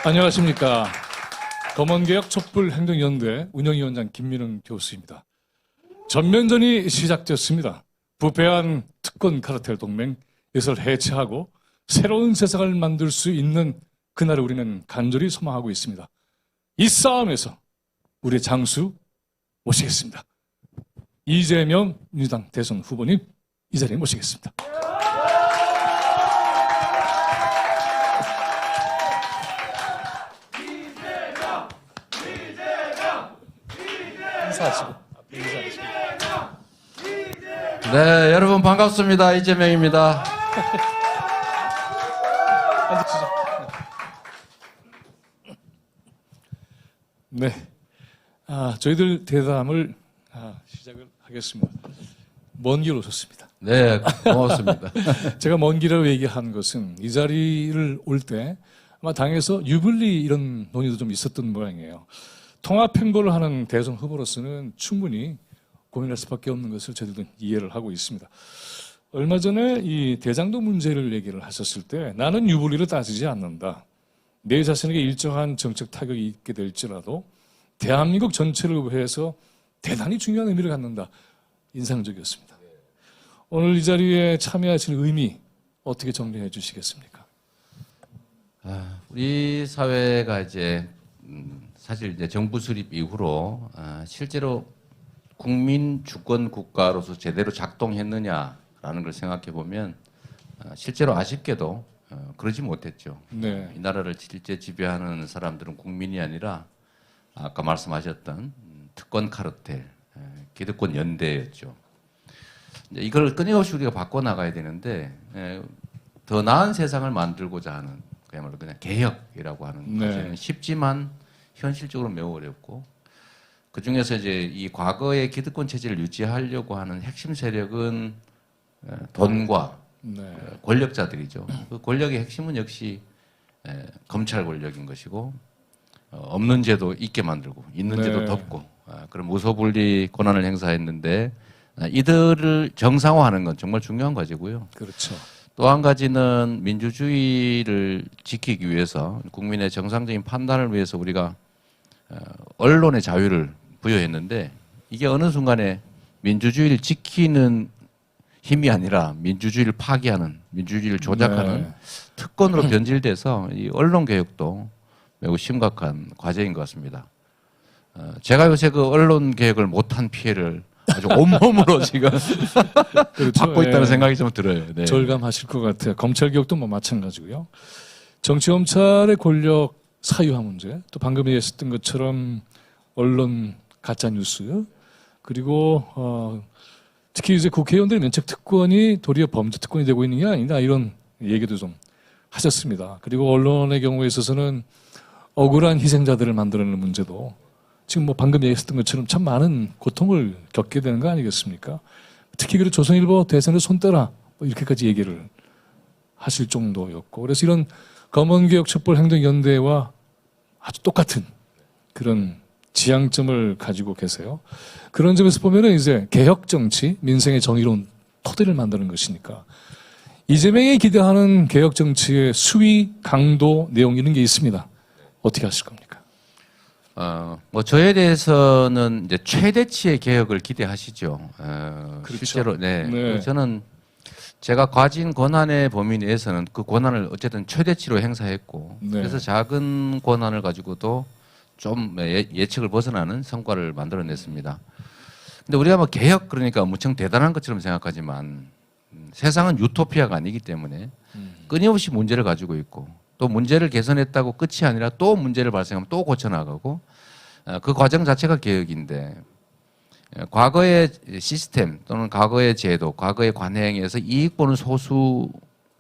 안녕하십니까. 검언개혁 촛불행동연대 운영위원장 김민흥 교수입니다. 전면전이 시작되었습니다. 부패한 특권 카르텔 동맹 이것을 해체하고 새로운 세상을 만들 수 있는 그날을 우리는 간절히 소망하고 있습니다. 이 싸움에서 우리의 장수 모시겠습니다. 이재명 민주당 대선 후보님 이 자리에 모시겠습니다. 인사하시고 앞에 인사하시고. 네, 여러분 반갑습니다. 이재명입니다. 앉으시죠. 네, 저희들 대담을 시작을 하겠습니다. 먼 길 오셨습니다. 네, 고맙습니다. 제가 먼 길이라고 얘기한 것은 이 자리를 올 때 아마 당에서 유불리 이런 논의도 좀 있었던 모양이에요. 통합 행보를 하는 대선 후보로서는 충분히 고민할 수밖에 없는 것을 저희들도 이해를 하고 있습니다. 얼마 전에 이 대장동 문제를 얘기를 하셨을 때 나는 유불리를 따지지 않는다. 내 자신에게 일정한 정책 타격이 있게 될지라도 대한민국 전체를 위해서 대단히 중요한 의미를 갖는다. 인상적이었습니다. 오늘 이 자리에 참여하실 의미 어떻게 정리해 주시겠습니까? 우리 사회가 이제 사실 이제 정부 수립 이후로 실제로 국민 주권 국가로서 제대로 작동했느냐라는 걸 생각해 보면 실제로 아쉽게도 그러지 못했죠. 네. 이 나라를 실제 지배하는 사람들은 국민이 아니라 아까 말씀하셨던 특권 카르텔, 기득권 연대였죠. 이걸 끊임없이 우리가 바꿔 나가야 되는데 더 나은 세상을 만들고자 하는 그야말로 그냥 개혁이라고 하는 네. 것은 쉽지만 현실적으로 매우 어렵고 그 중에서 이제 이 과거의 기득권 체제를 유지하려고 하는 핵심 세력은 돈과 네. 권력자들이죠. 그 권력의 핵심은 역시 검찰 권력인 것이고 없는 제도 있게 만들고 있는 제도 네. 덮고 그런 무소불리 권한을 행사했는데 이들을 정상화하는 건 정말 중요한 과제고요. 그렇죠. 또 한 가지는 민주주의를 지키기 위해서 국민의 정상적인 판단을 위해서 우리가 언론의 자유를 부여했는데 이게 어느 순간에 민주주의를 지키는 힘이 아니라 민주주의를 파괴하는, 민주주의를 조작하는 네. 특권으로 변질돼서 이 언론 개혁도 매우 심각한 과제인 것 같습니다. 제가 요새 그 언론 개혁을 못한 피해를 아주 온몸으로 지금 그렇죠. 받고 있다는 예. 생각이 좀 들어요. 네. 절감하실 것 같아요. 검찰 개혁도 뭐 마찬가지고요. 정치 검찰의 권력 사유화 문제, 또 방금 얘기했던 것처럼 언론 가짜 뉴스, 그리고 특히 이제 국회의원들의 면책 특권이 도리어 범죄 특권이 되고 있는 게 아니냐 이런 얘기도 좀 하셨습니다. 그리고 언론의 경우에 있어서는 억울한 희생자들을 만들어내는 문제도 지금 뭐 방금 얘기했던 것처럼 참 많은 고통을 겪게 되는 거 아니겠습니까? 특히 그리고 조선일보 대선에 손 떼라 뭐 이렇게까지 얘기를 하실 정도였고 그래서 이런 검언개혁 촛불행동연대와 아주 똑같은 그런 지향점을 가지고 계세요. 그런 점에서 보면은 이제 개혁 정치, 민생의 정의로운 토대를 만드는 것이니까 이재명이 기대하는 개혁 정치의 수위, 강도, 내용 이런 게 있습니다. 어떻게 하실 겁니까? 뭐 저에 대해서는 이제 최대치의 개혁을 기대하시죠. 그렇죠. 실제로 네. 저는 제가 가진 권한의 범위 내에서는 그 권한을 어쨌든 최대치로 행사했고 네. 그래서 작은 권한을 가지고도 좀 예측을 벗어나는 성과를 만들어냈습니다. 근데 우리가 뭐 개혁 그러니까 무척 대단한 것처럼 생각하지만 세상은 유토피아가 아니기 때문에 끊임없이 문제를 가지고 있고 또 문제를 개선했다고 끝이 아니라 또 문제를 발생하면 또 고쳐나가고 그 과정 자체가 개혁인데 과거의 시스템 또는 과거의 제도, 과거의 관행에서 이익 보는 소수가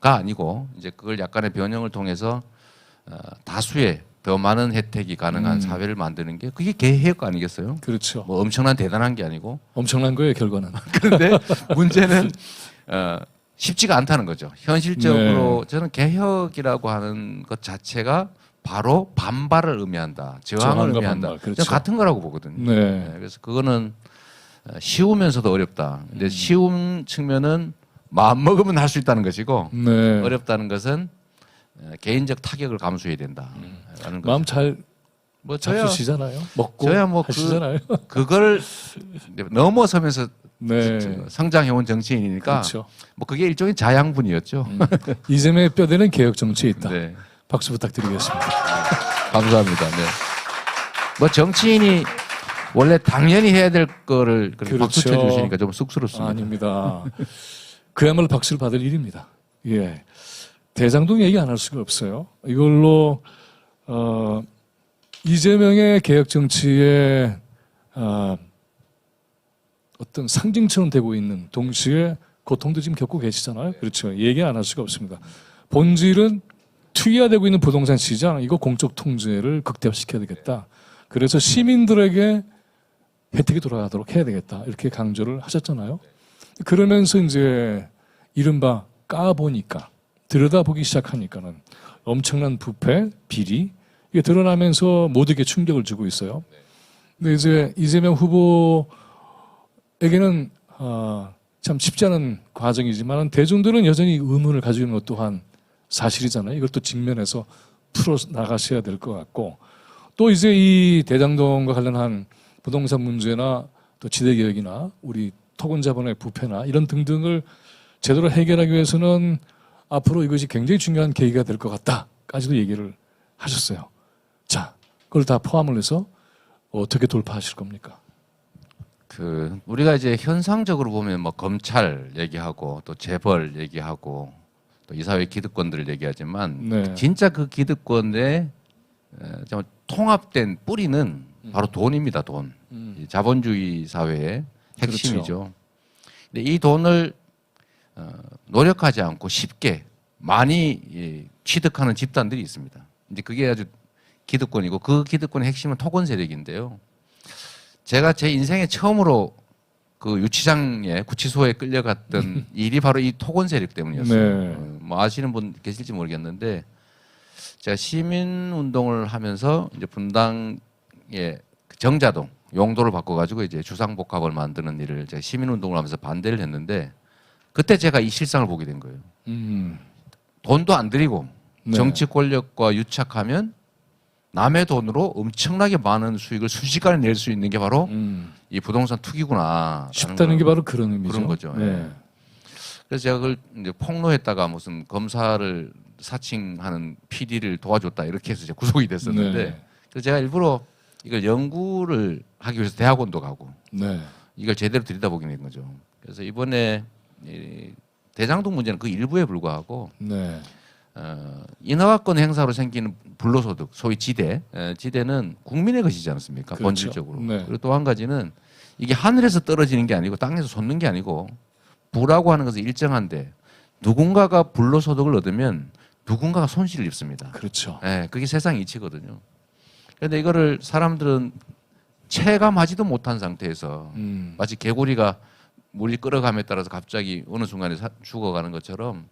아니고 이제 그걸 약간의 변형을 통해서 다수의 더 많은 혜택이 가능한 사회를 만드는 게 그게 개혁 아니겠어요? 그렇죠. 뭐 엄청난 대단한 게 아니고 엄청난 거예요, 결과는. 그런데 문제는 쉽지가 않다는 거죠. 현실적으로 네. 저는 개혁이라고 하는 것 자체가 바로 반발을 의미한다. 저항을 저항과 의미한다. 반발, 그렇죠. 저는 같은 거라고 보거든요. 네. 그래서 그거는 쉬우면서도 어렵다. 근데 쉬운 측면은 마음 먹으면 할 수 있다는 것이고 네. 어렵다는 것은 개인적 타격을 감수해야 된다라는 거. 마음 잘 뭐 저야 잡수시잖아요. 먹고 저야 뭐 하시잖아요. 그걸 넘어서면서 네. 성장해온 정치인이니까 그렇죠. 뭐 그게 일종의 자양분이었죠. 이재명의 뼈대는 개혁 정치에 있다. 네. 박수 부탁드리겠습니다. 감사합니다. 네. 뭐 정치인이 원래 당연히 해야 될 거를 그렇게 박수 그렇죠. 쳐주시니까 좀 쑥스럽습니다. 아닙니다. 그야말로 박수를 받을 일입니다. 예. 대장동 얘기 안 할 수가 없어요. 이걸로 이재명의 개혁 정치에 어떤 상징처럼 되고 있는 동시에 고통도 지금 겪고 계시잖아요. 그렇죠. 얘기 안 할 수가 없습니다. 본질은 투기화되고 있는 부동산 시장, 이거 공적 통제를 극대화시켜야 되겠다. 그래서 시민들에게 혜택이 돌아가도록 해야 되겠다. 이렇게 강조를 하셨잖아요. 그러면서 이제 이른바 까보니까, 들여다보기 시작하니까는 엄청난 부패, 비리, 이게 드러나면서 모두에게 충격을 주고 있어요. 근데 이제 이재명 후보에게는 참 쉽지 않은 과정이지만 대중들은 여전히 의문을 가지고 있는 것 또한 사실이잖아요. 이걸 또 직면해서 풀어 나가셔야 될 것 같고, 또 이제 이 대장동과 관련한 부동산 문제나 또 지대개혁이나 우리 토건자본의 부패나 이런 등등을 제대로 해결하기 위해서는 앞으로 이것이 굉장히 중요한 계기가 될 것 같다까지도 얘기를 하셨어요. 자, 그걸 다 포함을 해서 어떻게 돌파하실 겁니까? 우리가 이제 현상적으로 보면 뭐 검찰 얘기하고 또 재벌 얘기하고 또 이 사회 기득권들을 얘기하지만 네. 진짜 그 기득권의 정말 통합된 뿌리는 바로 돈입니다. 돈. 이 자본주의 사회의 핵심이죠. 그렇죠. 근데 이 돈을 노력하지 않고 쉽게 많이 취득하는 집단들이 있습니다. 이제 그게 아주 기득권이고 그 기득권의 핵심은 토건 세력인데요. 제가 제 인생에 처음으로 그 유치장에 구치소에 끌려갔던 일이 바로 이 토건 세력 때문이었어요. 네. 뭐 아시는 분 계실지 모르겠는데 제가 시민 운동을 하면서 이제 분당의 그 정자동 용도를 바꿔가지고 이제 주상복합을 만드는 일을 제가 시민 운동을 하면서 반대를 했는데 그때 제가 이 실상을 보게 된 거예요. 돈도 안 들이고 네. 정치 권력과 유착하면 남의 돈으로 엄청나게 많은 수익을 순식간에 낼 수 있는 게 바로 이 부동산 투기구나. 쉽다는 게 바로 그런 의미죠. 그런 거죠. 네. 예. 그래서 제가 그걸 이제 폭로했다가 무슨 검사를 사칭하는 PD를 도와줬다 이렇게 해서 제가 구속이 됐었는데 네. 그래서 제가 일부러 이걸 연구를 하기 위해서 대학원도 가고 네. 이걸 제대로 들여다보게 된 거죠. 그래서 이번에 이 대장동 문제는 그 일부에 불과하고 네. 인허가권 행사로 생기는 불로소득, 소위 지대는 국민의 것이지 않습니까? 그렇죠. 본질적으로. 네. 그리고 또 한 가지는 이게 하늘에서 떨어지는 게 아니고 땅에서 솟는 게 아니고 부라고 하는 것은 일정한데 누군가가 불로소득을 얻으면 누군가가 손실을 입습니다. 그렇죠. 예, 그게 세상 이치거든요. 그런데 이거를 사람들은 체감하지도 못한 상태에서 마치 개구리가 물이 끓어감에 따라서 갑자기 어느 순간에 죽어가는 것처럼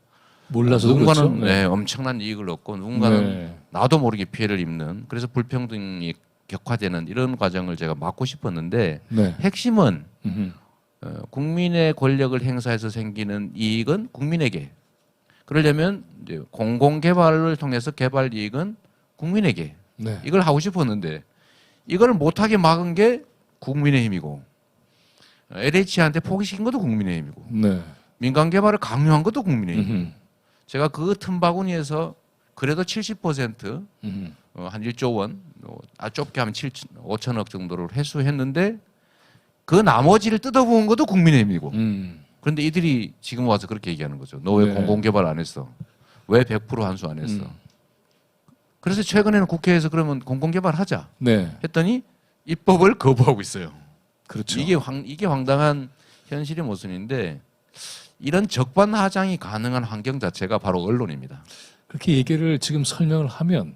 몰라서 누군가는 그렇죠. 네, 엄청난 이익을 얻고 누군가는 네. 나도 모르게 피해를 입는 그래서 불평등이 격화되는 이런 과정을 제가 막고 싶었는데 네. 핵심은 음흠. 국민의 권력을 행사해서 생기는 이익은 국민에게 그러려면 이제 공공개발을 통해서 개발 이익은 국민에게 네. 이걸 하고 싶었는데 이걸 못하게 막은 게 국민의힘이고 LH한테 포기시킨 것도 국민의힘이고 네. 민간 개발을 강요한 것도 국민의힘. 음흠. 제가 그 틈바구니에서 그래도 70% 음흠. 한 1조 원, 좁게 하면 5천억 정도를 회수했는데 그 나머지를 뜯어부은 것도 국민의힘이고. 그런데 이들이 지금 와서 그렇게 얘기하는 거죠. 너 왜 네. 공공개발 안 했어? 왜 100% 환수 안 했어? 그래서 최근에는 국회에서 그러면 공공개발 하자 네. 했더니 입법을 거부하고 있어요. 그렇죠. 이게 황당한 현실의 모순인데 이런 적반하장이 가능한 환경 자체가 바로 언론입니다. 그렇게 얘기를 지금 설명을 하면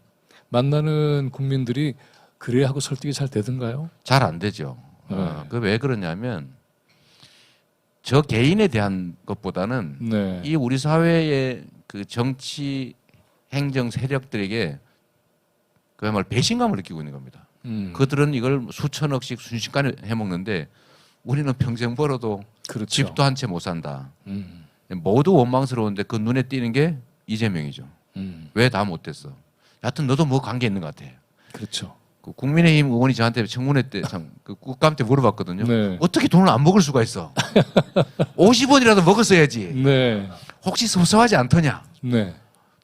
만나는 국민들이 그래야 하고 설득이 잘 되던가요? 잘 안 되죠. 네. 그 왜 그러냐면 저 개인에 대한 것보다는 네. 이 우리 사회의 그 정치 행정 세력들에게 그야말로 배신감을 느끼고 있는 겁니다. 그들은 이걸 수천억씩 순식간에 해먹는데 우리는 평생 벌어도 그렇죠. 집도 한 채 못 산다. 모두 원망스러운데 그 눈에 띄는 게 이재명이죠. 왜 다 못했어? 여하튼 너도 뭐 관계 있는 것 같아. 그렇죠. 그 국민의힘 의원이 저한테 청문회 때 참 그 국감 때 물어봤거든요. 네. 어떻게 돈을 안 먹을 수가 있어? 50원이라도 먹었어야지. 네. 혹시 섭섭하지 않더냐? 네.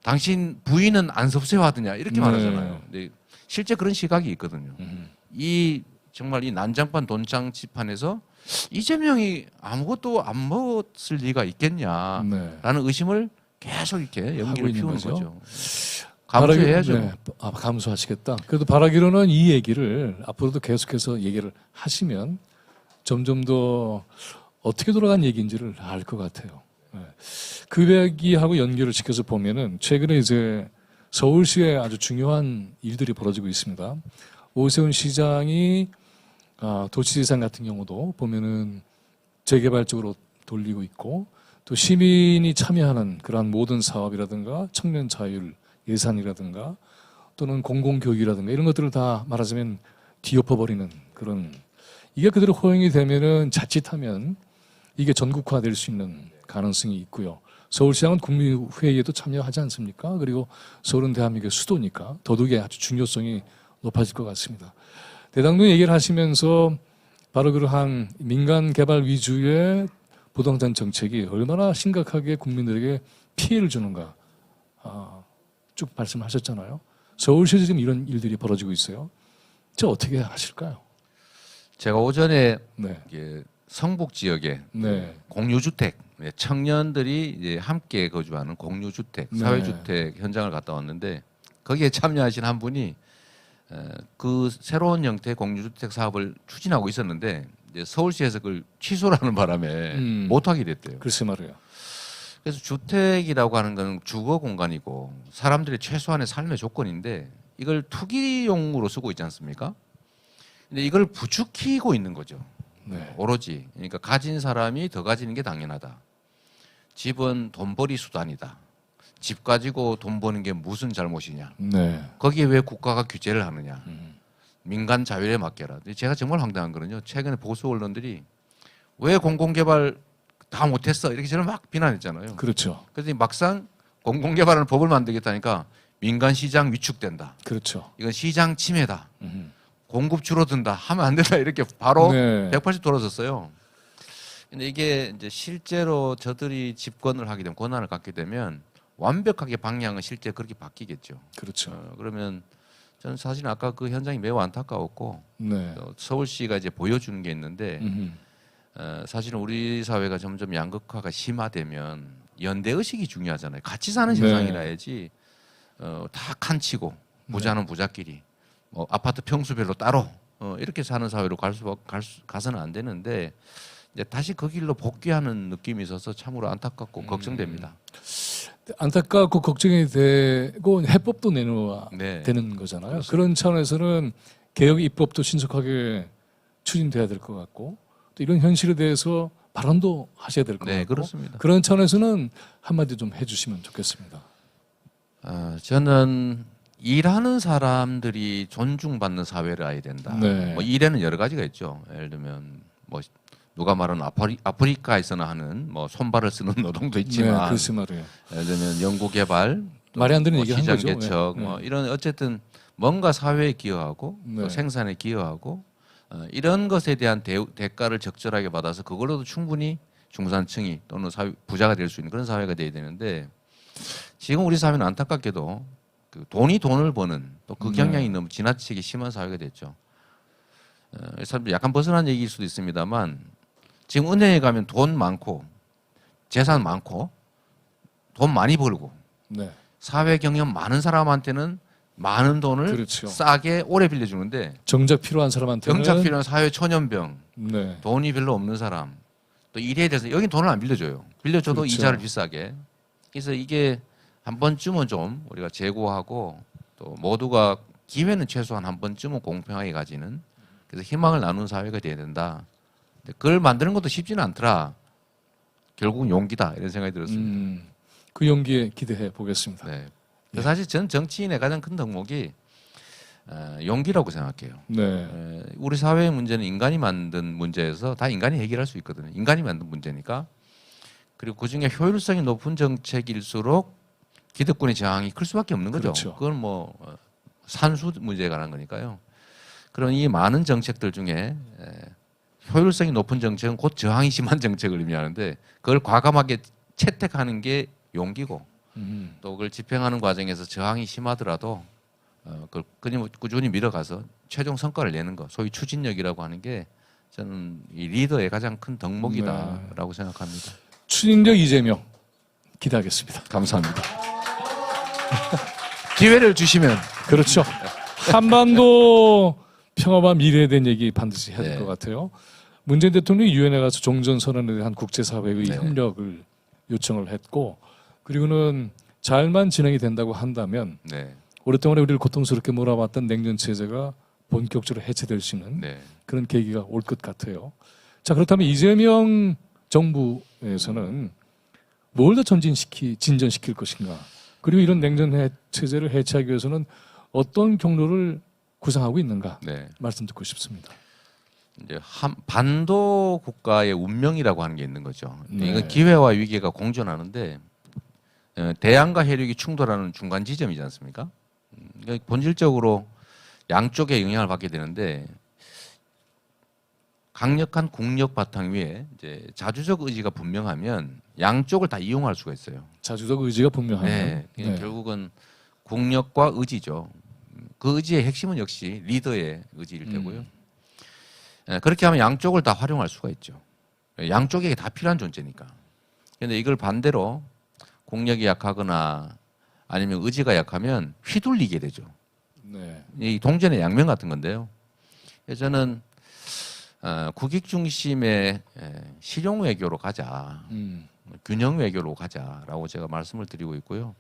당신 부인은 안 섭섭하더냐? 이렇게 네. 말하잖아요. 근데 실제 그런 시각이 있거든요. 음. 이 정말 이 난장판 돈장치판에서 이재명이 아무것도 안 먹었을 리가 있겠냐라는 네. 의심을 계속 이렇게 연기를 있는 피우는 거죠. 거죠. 감수해야죠. 네. 감수하시겠다. 그래도 바라기로는 이 얘기를 앞으로도 계속해서 얘기를 하시면 점점 더 어떻게 돌아간 얘기인지를 알 것 같아요. 네. 그 얘기하고 연결을 시켜서 보면은 최근에 이제 서울시에 아주 중요한 일들이 벌어지고 있습니다. 오세훈 시장이 도시재산 같은 경우도 보면은 재개발 쪽으로 돌리고 있고 또 시민이 참여하는 그러한 모든 사업이라든가 청년 자율 예산이라든가 또는 공공교육이라든가 이런 것들을 다 말하자면 뒤엎어버리는 그런 이게 그대로 허용이 되면은 자칫하면 이게 전국화될 수 있는 가능성이 있고요. 서울시장은 국민회의에도 참여하지 않습니까? 그리고 서울은 대한민국의 수도니까 더욱이 아주 중요성이 높아질 것 같습니다. 대당도 얘기를 하시면서 바로 그러한 민간 개발 위주의 부동산 정책이 얼마나 심각하게 국민들에게 피해를 주는가 쭉 말씀하셨잖아요. 서울시에서 지금 이런 일들이 벌어지고 있어요. 저 어떻게 하실까요? 제가 오전에 네. 이게 성북 지역에 네. 공유주택 청년들이 이제 함께 거주하는 공유주택 네. 사회주택 현장을 갔다 왔는데 거기에 참여하신 한 분이 그 새로운 형태의 공유주택 사업을 추진하고 있었는데 이제 서울시에서 그걸 취소하는 바람에 못하게 됐대요. 글쎄 말이에요. 그래서 주택이라고 하는 건 주거 공간이고 사람들의 최소한의 삶의 조건인데 이걸 투기용으로 쓰고 있지 않습니까? 근데 이걸 부추기고 있는 거죠. 네. 오로지 그러니까 가진 사람이 더 가지는 게 당연하다. 집은 돈벌이 수단이다. 집 가지고 돈 버는 게 무슨 잘못이냐. 네. 거기에 왜 국가가 규제를 하느냐. 민간 자율에 맡겨라. 제가 정말 황당한 거는요. 최근에 보수 언론들이 왜 공공개발 다 못했어 이렇게 저를 막 비난했잖아요. 그렇죠. 그래서 막상 공공개발하는 법을 만들겠다니까 민간 시장 위축된다. 그렇죠. 이건 시장 침해다. 공급 줄어든다. 하면 안 된다. 이렇게 바로 네. 180 돌아섰어요. 근데 이게 이제 실제로 저들이 집권을 하게 되면 권한을 갖게 되면 완벽하게 방향은 실제 그렇게 바뀌겠죠. 그렇죠. 그러면 저는 사실 아까 그 현장이 매우 안타까웠고 네. 서울시가 이제 보여주는 게 있는데 사실은 우리 사회가 점점 양극화가 심화되면 연대 의식이 중요하잖아요. 같이 사는 네. 세상이라야지 다 칸치고 부자는 부자끼리 뭐 아파트 평수별로 따로 이렇게 사는 사회로 가서는 안 되는데 이제 다시 그 길로 복귀하는 느낌이 있어서 참으로 안타깝고 걱정됩니다. 안타깝고 걱정이 되고 해법도 내놓아야 네. 되는 거잖아요. 그렇습니다. 그런 차원에서는 개혁 입법도 신속하게 추진돼야 될 것 같고 또 이런 현실에 대해서 발언도 하셔야 될 것 네, 같고 그렇습니다. 그런 차원에서는 한마디 좀 해주시면 좋겠습니다. 저는 일하는 사람들이 존중받는 사회를 해야 된다. 네. 뭐 일에는 여러 가지가 있죠. 예를 들면 뭐 누가 말하는 아프리카에서나 하는 뭐 손발을 쓰는 노동도 네, 있지만 글쎄 말이에요. 예를 들면 연구개발, 말이 안 되는 뭐 얘기 한 시장 거죠. 개척, 네. 뭐 이런 어쨌든 뭔가 사회에 기여하고 네. 또 생산에 기여하고 이런 것에 대한 대가를 적절하게 받아서 그걸로도 충분히 중산층이 또는 부자가 될 수 있는 그런 사회가 돼야 되는데 지금 우리 사회는 안타깝게도 그 돈이 돈을 버는 또 그 경향이 너무 지나치게 심한 사회가 됐죠. 사람들 약간 벗어난 얘기일 수도 있습니다만 지금 은행에 가면 돈 많고 재산 많고 돈 많이 벌고 네. 사회 경험 많은 사람한테는 많은 돈을 그렇죠. 싸게 오래 빌려주는데 정작 필요한 사람한테는 정작 필요한 사회 초년병 네. 돈이 별로 없는 사람 또 일에 대해서 여긴 돈을 안 빌려줘요. 빌려줘도 그렇죠. 이자를 비싸게. 그래서 이게 한 번쯤은 좀 우리가 재고하고 또 모두가 기회는 최소한 한 번쯤은 공평하게 가지는 그래서 희망을 나누는 사회가 돼야 된다. 근데 그걸 만드는 것도 쉽지는 않더라. 결국은 용기다 이런 생각이 들었습니다. 그 용기에 기대해 보겠습니다. 네. 사실 전 정치인의 가장 큰 덕목이 용기라고 생각해요. 네. 우리 사회의 문제는 인간이 만든 문제에서 다 인간이 해결할 수 있거든요. 인간이 만든 문제니까. 그리고 그중에 효율성이 높은 정책일수록 기득권의 저항이 클 수밖에 없는 거죠. 그렇죠. 그건 뭐 산수 문제가 관한 거니까요. 그런 이 많은 정책들 중에 효율성이 높은 정책은 곧 저항이 심한 정책을 의미하는데 그걸 과감하게 채택하는 게 용기고 또 그걸 집행하는 과정에서 저항이 심하더라도 그걸 꾸준히 밀어가서 최종 성과를 내는 것, 소위 추진력이라고 하는 게 저는 이 리더의 가장 큰 덕목이다라고 생각합니다. 추진력 이재명 기대하겠습니다. 감사합니다. 기회를 주시면 그렇죠. 한반도 평화와 미래에 대한 얘기 반드시 해야 될 것 네. 같아요. 문재인 대통령이 유엔에 가서 종전선언에 대한 국제사회의 네. 협력을 요청을 했고 그리고는 잘만 진행이 된다고 한다면 네, 오랫동안 우리를 고통스럽게 몰아왔던 냉전 체제가 본격적으로 해체될 수 있는 네, 그런 계기가 올 것 같아요. 자 그렇다면 이재명 정부에서는 뭘 더 진전시킬 것인가? 그리고 이런 냉전 체제를 해체하기 위해서는 어떤 경로를 구상하고 있는가? 네. 말씀 듣고 싶습니다. 이제 반도 국가의 운명이라고 하는 게 있는 거죠. 네. 이건 기회와 위기가 공존하는데 대양과 해륙이 충돌하는 중간 지점이지 않습니까? 그러니까 본질적으로 양쪽에 영향을 받게 되는데 강력한 국력 바탕 위에 이제 자주적 의지가 분명하면 양쪽을 다 이용할 수가 있어요. 자주적 의지가 분명하면 네, 네. 결국은 국력과 의지죠. 그 의지의 핵심은 역시 리더의 의지일 테고요. 그렇게 하면 양쪽을 다 활용할 수가 있죠. 양쪽에게 다 필요한 존재니까. 그런데 이걸 반대로 국력이 약하거나 아니면 의지가 약하면 휘둘리게 되죠. 네. 이 동전의 양면 같은 건데요. 그래서 저는 국익 중심의 실용 외교로 가자, 균형 외교로 가자라고 제가 말씀을 드리고 있고요.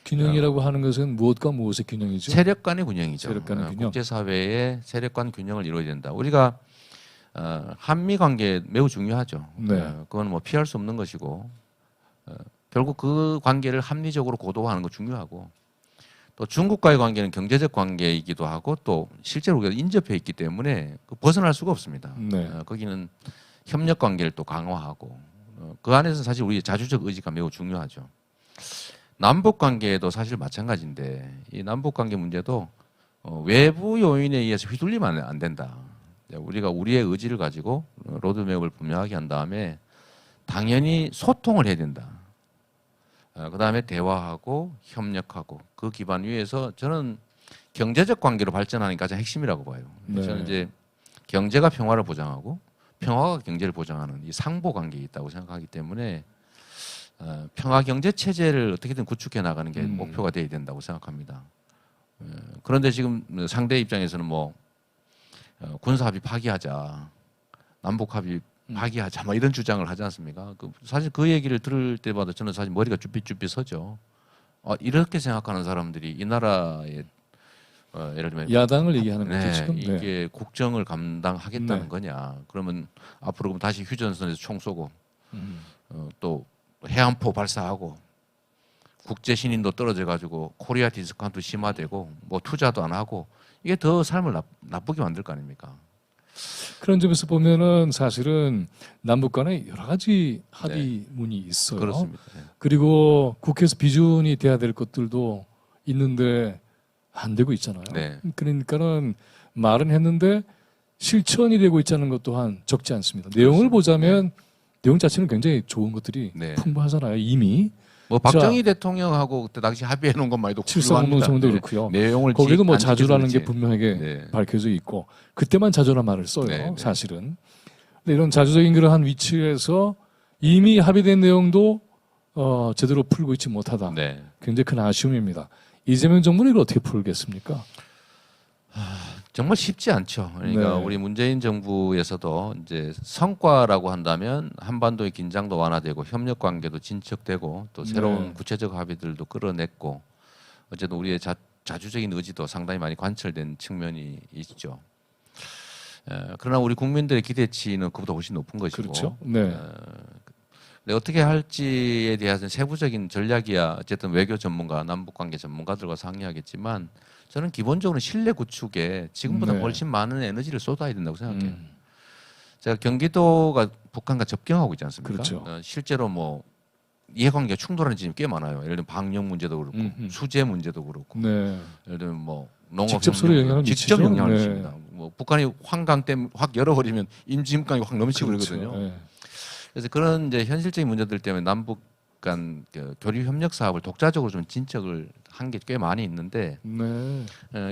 균형이라고 하는 것은 무엇과 무엇의 균형이죠? 세력 간의 균형이죠. 세력 간의 균형. 국제사회의 세력 간 균형을 이루어야 된다. 우리가 한미 관계 매우 중요하죠. 네. 그건 뭐 피할 수 없는 것이고 결국 그 관계를 합리적으로 고도화하는 거 중요하고 또 중국과의 관계는 경제적 관계이기도 하고 또 실제로 우리가 인접해 있기 때문에 벗어날 수가 없습니다. 네. 거기는 협력 관계를 또 강화하고 그 안에서 사실 우리의 자주적 의지가 매우 중요하죠. 남북 관계도 사실 마찬가지인데 이 남북 관계 문제도 외부 요인에 의해서 휘둘리면 안 된다. 우리가 우리의 의지를 가지고 로드맵을 분명하게 한 다음에 당연히 소통을 해야 된다. 그 다음에 대화하고 협력하고 그 기반 위에서 저는 경제적 관계로 발전하는 게 가장 핵심이라고 봐요. 네. 저는 이제 경제가 평화를 보장하고 평화가 경제를 보장하는 이 상보 관계에 있다고 생각하기 때문에 평화 경제 체제를 어떻게든 구축해 나가는 게 목표가 돼야 된다고 생각합니다. 그런데 지금 상대 입장에서는 뭐 군사 합의 파기하자, 남북 합의 파기하자, 뭐 이런 주장을 하지 않습니까? 사실 그 얘기를 들을 때마다 저는 사실 머리가 쭈삣쭈삣 서죠. 이렇게 생각하는 사람들이 이 나라에 예를 들면 야당을 얘기하는 거죠 네, 지금. 네. 이게 국정을 감당하겠다는 네. 거냐? 그러면 앞으로 그럼 다시 휴전선에서 총 쏘고 또 해안포 발사하고 국제 신인도 떨어져 가지고 코리아 디스카운트 심화되고 뭐 투자도 안 하고 이게 더 삶을 나쁘게 만들 거 아닙니까? 그런 점에서 보면은 사실은 남북 간에 여러 가지 합의문이 있어요. 그렇습니다. 네. 그리고 국회에서 비준이 돼야 될 것들도 있는데 안 되고 있잖아요. 네. 그러니까는 말은 했는데 실천이 되고 있다는 것 또한 적지 않습니다. 내용을 보자면 내용 자체는 굉장히 좋은 것들이 네. 풍부하잖아요. 이미 뭐 박정희 대통령하고 그때 당시 합의해 놓은 것만 해도 칠성운동성도 훌륭합니다. 그렇고요. 내용을 거기도 뭐 안 자주라는 게 지켜서 그렇지. 분명하게 네. 밝혀져 있고 그때만 자주란 말을 써요. 네, 네. 사실은. 근데 이런 자주적인 그러한 위치에서 이미 합의된 내용도 제대로 풀고 있지 못하다. 네. 굉장히 큰 아쉬움입니다. 이재명 정부는 이걸 어떻게 풀겠습니까? 정말 쉽지 않죠. 그러니까 네. 우리 문재인 정부에서도 이제 성과라고 한다면 한반도의 긴장도 완화되고 협력 관계도 진척되고 또 새로운 네. 구체적 합의들도 끌어냈고 어쨌든 우리의 자주적인 의지도 상당히 많이 관철된 측면이 있죠. 그러나 우리 국민들의 기대치는 그보다 훨씬 높은 것이고 그렇죠. 네. 근데 어떻게 할지에 대해서는 세부적인 전략이야 어쨌든 외교 전문가, 남북관계 전문가들과 상의하겠지만 저는 기본적으로 신뢰 구축에 지금보다 네. 훨씬 많은 에너지를 쏟아야 된다고 생각해요. 제가 경기도가 북한과 접경하고 있지 않습니까? 그렇죠. 실제로 뭐 이해관계가 충돌하는 지점이 꽤 많아요. 예를 들면 방역 문제도 그렇고 수재 문제도 그렇고 네. 예를 들면 뭐 농업 직접 서로 영향을 직접 미치죠? 영향을 네. 미칩니다. 뭐 북한이 환강 때문에 확 열어버리면 임진강이 확 넘치고 그렇죠. 그러거든요. 네. 그래서 그런 이제 현실적인 문제들 때문에 남북 간 교류 협력 사업을 독자적으로 좀 진척을 한 게 꽤 많이 있는데 네.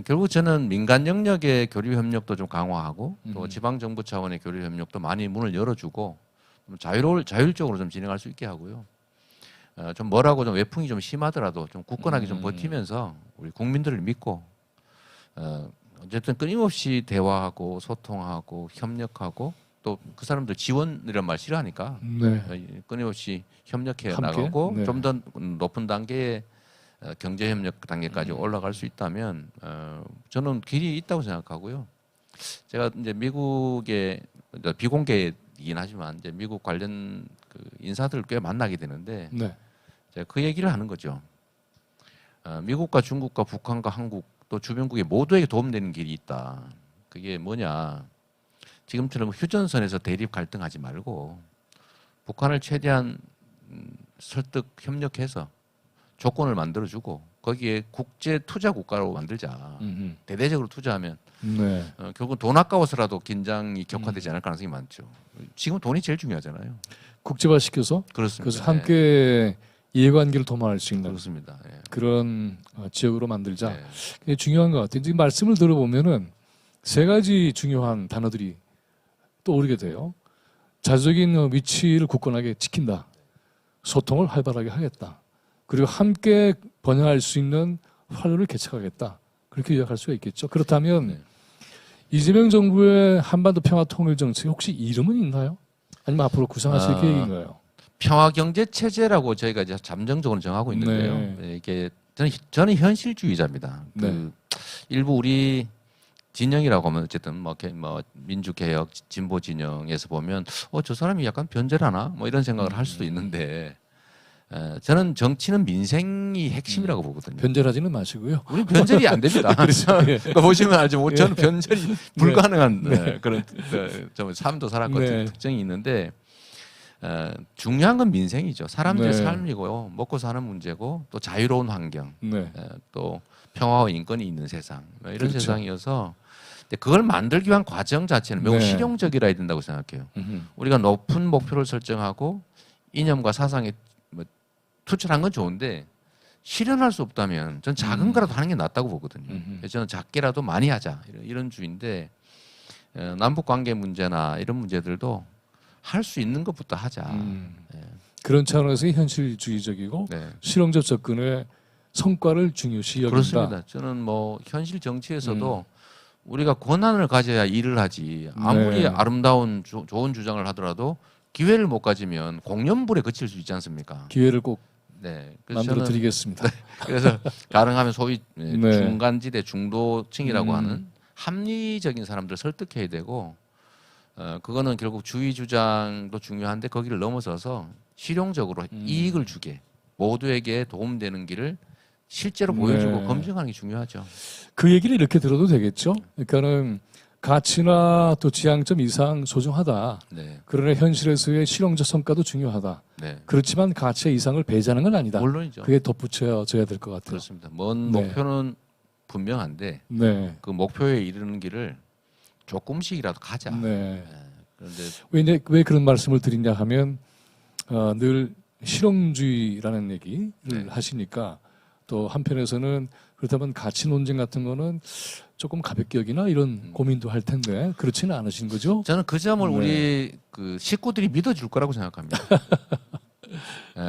결국 저는 민간 영역의 교류 협력도 좀 강화하고 또 음. 지방 정부 차원의 교류 협력도 많이 문을 열어주고 좀 자율적으로 좀 진행할 수 있게 하고요. 좀 뭐라고 좀 외풍이 좀 심하더라도 좀 굳건하게 좀 버티면서 우리 국민들을 믿고 어쨌든 끊임없이 대화하고 소통하고 협력하고 또 그 사람들 지원이란 말 싫어하니까 네. 끊임없이 협력해 함께? 나가고 네. 좀 더 높은 단계의 경제 협력 단계까지 올라갈 수 있다면 저는 길이 있다고 생각하고요. 제가 이제 미국의 비공개이긴 하지만 이제 미국 관련 그 인사들을 꽤 만나게 되는데 네. 제가 그 얘기를 하는 거죠. 미국과 중국과 북한과 한국 또 주변국에 모두에게 도움되는 길이 있다. 그게 뭐냐? 지금처럼 휴전선에서 대립 갈등하지 말고 북한을 최대한 설득 협력해서 조건을 만들어주고 거기에 국제 투자 국가로 만들자. 대대적으로 투자하면 네. 결국 돈 아까워서라도 긴장이 격화되지 않을 가능성이 많죠. 지금 돈이 제일 중요하잖아요. 국제화 시켜서 그렇습니다. 그래서 함께 이해관계를 도모할 수 있는 그렇습니다. 예. 그런 지역으로 만들자. 네. 그게 중요한 것 같아요. 지금 말씀을 들어보면은 세 가지 중요한 단어들이 떠오르게 돼요. 자주적인 위치를 굳건하게 지킨다. 소통을 활발하게 하겠다. 그리고 함께 번영할 수 있는 활로를 개척하겠다. 그렇게 요약할 수가 있겠죠. 그렇다면 네. 이재명 정부의 한반도 평화 통일 정책 혹시 이름은 있나요? 아니면 앞으로 구상하실 계획인가요? 평화 경제 체제라고 저희가 이제 잠정적으로 정하고 있는데요. 네. 이게 저는 현실주의자입니다. 네. 그 일부 우리 진영이라고 하면 어쨌든 뭐 민주개혁 진보 진영에서 보면 저 사람이 약간 변절하나 뭐 이런 생각을 할 수도 있는데 저는 정치는 민생이 핵심이라고 보거든요. 변절하지는 마시고요. 우리 변절이 안 됩니다. 그러니까 보시면 알지만 저는 변절이 불가능한 그런 좀 삶도 살았고 네. 특징이 있는데 중요한 건 민생이죠. 사람들의 네. 삶이고요. 먹고 사는 문제고 또 자유로운 환경 네. 또 평화와 인권이 있는 세상 이런 그렇죠. 세상이어서 근데 그걸 만들기 위한 과정 자체는 매우 네. 실용적이라야 된다고 생각해요. 우리가 높은 목표를 설정하고 이념과 사상에 투철한 건 좋은데 실현할 수 없다면 전 작은 거라도 하는 게 낫다고 보거든요. 그래서 저는 작게라도 많이 하자 이런 주의인데 남북 관계 문제나 이런 문제들도 할 수 있는 것부터 하자. 그런 차원에서 현실주의적이고 네. 실용적 접근의 성과를 중요시 여긴다. 그렇습니다. 저는 뭐 현실 정치에서도 우리가 권한을 가져야 일을 하지 아무리 네. 아름다운 좋은 주장을 하더라도 기회를 못 가지면 공연불에 그칠 수 있지 않습니까? 기회를 꼭 네. 그래서 만들어 저는 드리겠습니다. 그래서 가능하면 소위 네. 중간지대 중도층이라고 하는 합리적인 사람들 설득해야 되고 그거는 결국 주의 주장도 중요한데 거기를 넘어서서 실용적으로 이익을 주게 모두에게 도움되는 길을 실제로 보여주고 네. 검증하는 게 중요하죠. 그 얘기를 이렇게 들어도 되겠죠. 그러니까는 가치나 또 지향점 이상 소중하다. 네. 그러나 현실에서의 실용적 성과도 중요하다. 네. 그렇지만 가치 이상을 배제하는 건 아니다. 물론이죠. 그게 덧붙여져야 될 것 같아요. 그렇습니다. 먼 네. 목표는 분명한데 네. 그 목표에 이르는 길을 조금씩이라도 가자. 네. 그런데 왜 그런 말씀을 드리냐 하면 늘 실용주의라는 얘기를 네. 하시니까 또 한편에서는 그렇다면 가치 논쟁 같은 거는 조금 가볍게 여기나 이런 고민도 할 텐데 그렇지는 않으신 거죠? 저는 그 점을 네. 우리 그 식구들이 믿어줄 거라고 생각합니다.